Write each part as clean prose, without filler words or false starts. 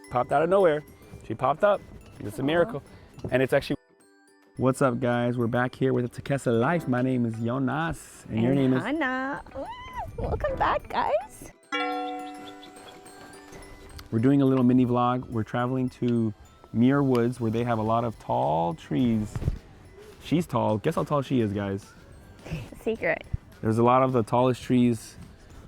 popped out of nowhere. She popped up. It's a miracle. And it's actually... What's up, guys? We're back here with the Takesa Life. My name is Jonas. And your name is... Hannah. Welcome back, guys. We're doing a little mini vlog. We're traveling to Muir Woods, where they have a lot of tall trees. She's tall. Guess how tall she is, guys? Secret. There's a lot of the tallest trees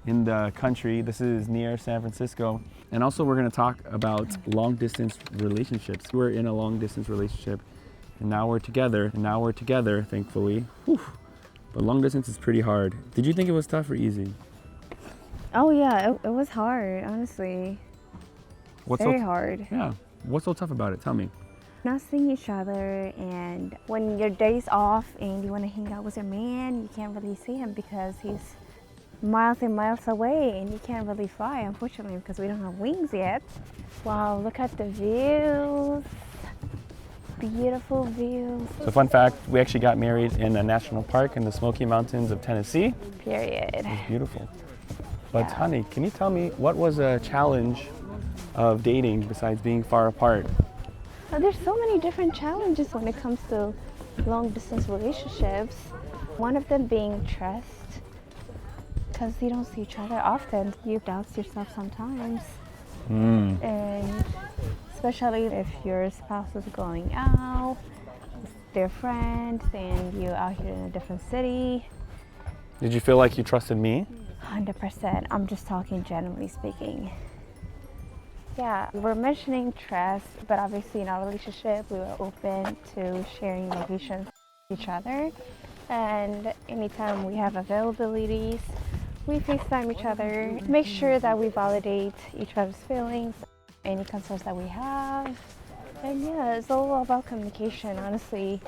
in the country. This is near San Francisco. And also we're gonna talk about long distance relationships. We're in a long distance relationship and now we're together, thankfully. Whew. But long distance is pretty hard. Did you think it was tough or easy? Oh yeah, it was hard, honestly. Very hard. Yeah. What's so tough about it? Tell me. Not seeing each other, and when your day's off and you want to hang out with your man, you can't really see him because he's miles and miles away and you can't really fly, unfortunately, because we don't have wings yet. Wow, look at the views. Beautiful views. So fun fact, we actually got married in a national park in the Smoky Mountains of Tennessee. Period. It's beautiful. But honey, can you tell me what was a challenge of dating besides being far apart? There's so many different challenges when it comes to long distance relationships. One of them being trust, because you don't see each other often. You doubt yourself sometimes. And especially if your spouse is going out, their friends, and you're out here in a different city. Did you feel like you trusted me? 100%. I'm just talking generally speaking. Yeah, we're mentioning trust, but obviously in our relationship, we were open to sharing locations with each other. And anytime we have availabilities, we FaceTime each other, make sure that we validate each other's feelings, any concerns that we have. And yeah, it's all about communication, honestly.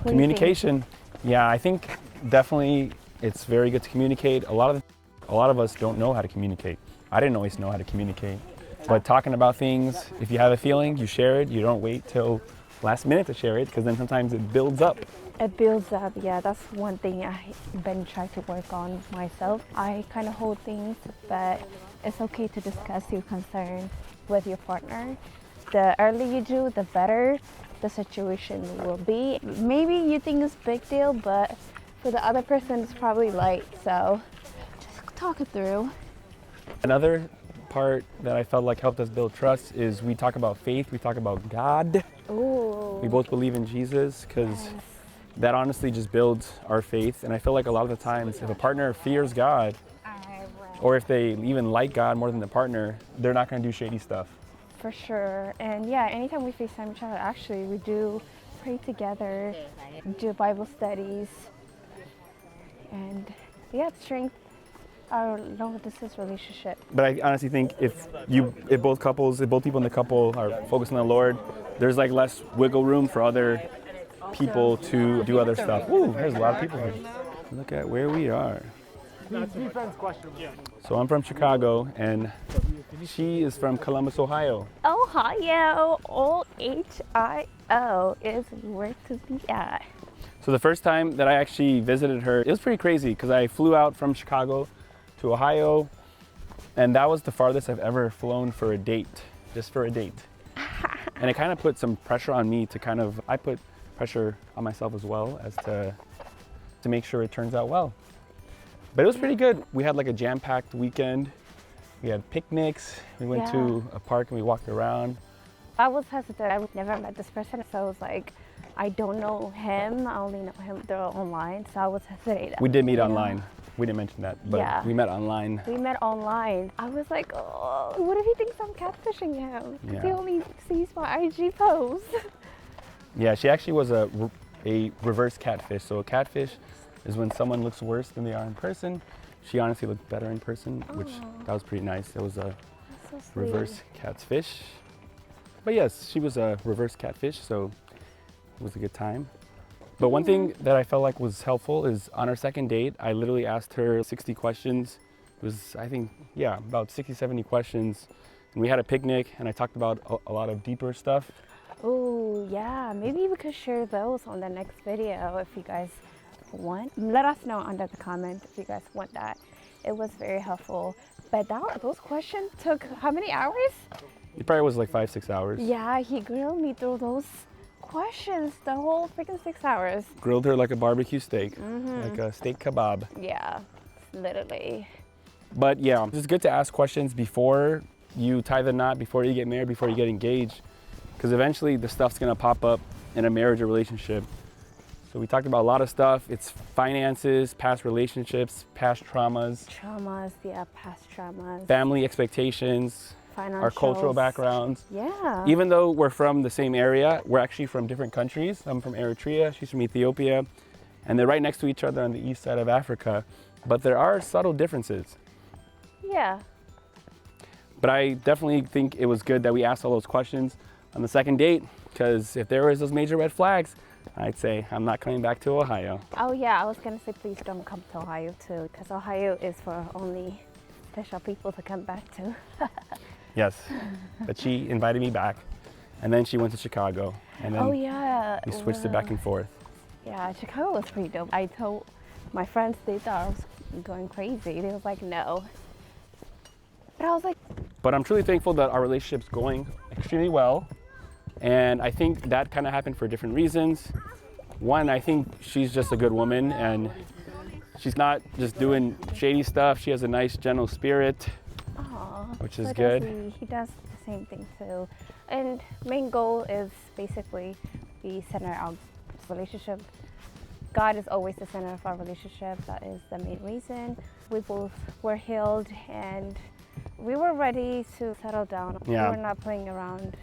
Communication. Yeah, I think definitely it's very good to communicate. A lot of us don't know how to communicate. I didn't always know how to communicate. But talking about things, if you have a feeling, you share it. You don't wait till last minute to share it, because then sometimes it builds up. It builds up, yeah. That's one thing I've been trying to work on myself. I kind of hold things, but it's okay to discuss your concerns with your partner. The earlier you do, the better the situation will be. Maybe you think it's a big deal, but for the other person, it's probably light. So just talk it through. Another part that I felt like helped us build trust is we talk about faith, we talk about God. Ooh. We both believe in Jesus, because that honestly just builds our faith. And I feel like a lot of the times if a partner fears God, or if they even like God more than the partner, they're not going to do shady stuff. For sure. And yeah, anytime we FaceTime each other, actually, we do pray together, do Bible studies, and yeah, strength our long distance relationship. But I honestly think if both people in the couple are focused on the Lord, there's like less wiggle room for other people to do other stuff. Ooh, there's a lot of people here. Look at where we are. So I'm from Chicago and she is from Columbus, Ohio. Ohio, O-H-I-O is where to be at. So the first time that I actually visited her, it was pretty crazy because I flew out from Chicago to Ohio, and that was the farthest I've ever flown for a date, just for a date. And it kind of put some pressure on me I put pressure on myself as well as to make sure it turns out well. But it was pretty good. We had like a jam-packed weekend. We had picnics. We went to a park and we walked around. I was hesitant. I've never met this person, so I was like, I don't know him. I only know him through online, so I was hesitant. We did meet online. We didn't mention that, but we met online. We met online. I was like, oh, what if he thinks I'm catfishing him? Because he only sees my IG posts. Yeah, she actually was a reverse catfish. So a catfish is when someone looks worse than they are in person. She honestly looked better in person, which that was pretty nice. It was a reverse catfish. But yes, she was a reverse catfish, so it was a good time. But one thing that I felt like was helpful is on our second date, I literally asked her 60 questions. It was, I think, about 60, 70 questions. And we had a picnic and I talked about a lot of deeper stuff. Oh, yeah. Maybe we could share those on the next video if you guys want. Let us know under the comment if you guys want that. It was very helpful. But those questions took how many hours? It probably was like 5-6 hours. Yeah, he grilled me through those questions the whole freaking 6 hours. Grilled her like a barbecue steak, like a steak kebab. Yeah, literally. But yeah, it's good to ask questions before you tie the knot, before you get married, before you get engaged, because eventually the stuff's gonna pop up in a marriage or relationship. So we talked about a lot of stuff. It's finances, past relationships, past traumas. Traumas, yeah, past traumas. Family expectations, our cultural Financials. backgrounds. Yeah. Even though we're from the same area, we're actually from different countries. I'm from Eritrea, she's from Ethiopia, and they're right next to each other on the east side of Africa. But there are subtle differences. Yeah. But I definitely think it was good that we asked all those questions on the second date, because if there was those major red flags, I'd say I'm not coming back to Ohio. Oh yeah, I was gonna say please don't come to Ohio too, because Ohio is for only special people to come back to. Yes, but she invited me back, and then she went to Chicago, and then Oh yeah. we switched it back and forth. Yeah, Chicago was pretty dope. I told my friends, they thought I was going crazy. They was like, no. But I was like, But I'm truly thankful that our relationship's going extremely well, and I think that kind of happened for different reasons. One, I think she's just a good woman, and she's not just doing shady stuff. She has a nice, gentle spirit, oh, which is so good. does he does the same thing too. And main goal is basically we center our relationship. God is always the center of our relationship. That is the main reason. We both were healed and we were ready to settle down. Yeah. We were not playing around.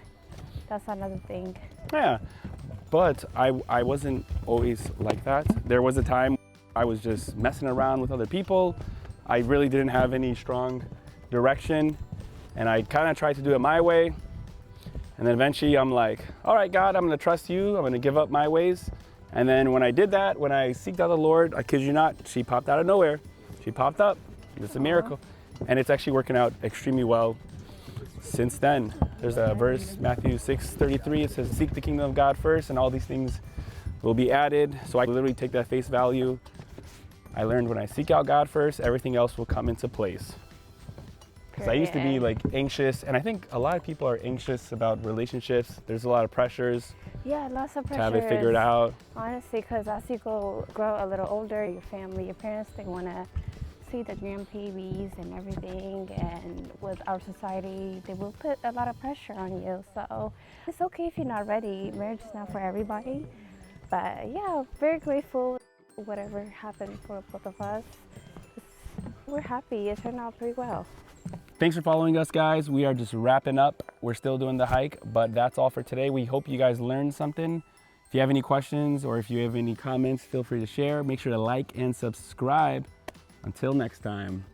That's another thing. Yeah, but I wasn't always like that. There was a time I was just messing around with other people. I really didn't have any strong direction, and I kind of tried to do it my way. And then eventually I'm like, all right, God, I'm gonna trust you. I'm gonna give up my ways. And then when I did that, when I seeked out the Lord, I kid you not, she popped out of nowhere. She popped up. It's a miracle. And it's actually working out extremely well since then. There's a verse, Matthew 6:33, it says, seek the kingdom of God first and all these things will be added. So I literally take that face value. I learned when I seek out God first, everything else will come into place. Because I used to be like anxious, and I think a lot of people are anxious about relationships. There's a lot of pressures Yeah, lots of to pressure. have it figured out. Honestly, because as you grow a little older, your family, your parents, they want to see the grandbabies and everything. And with our society, they will put a lot of pressure on you. So it's okay if you're not ready. Marriage is not for everybody. But yeah, very grateful. Whatever happened for both of us, we're happy. It turned out pretty well. Thanks for following us, guys. We are just wrapping up. We're still doing the hike, but that's all for today. We hope you guys learned something. If you have any questions or if you have any comments, feel free to share. Make sure to like and subscribe. Until next time.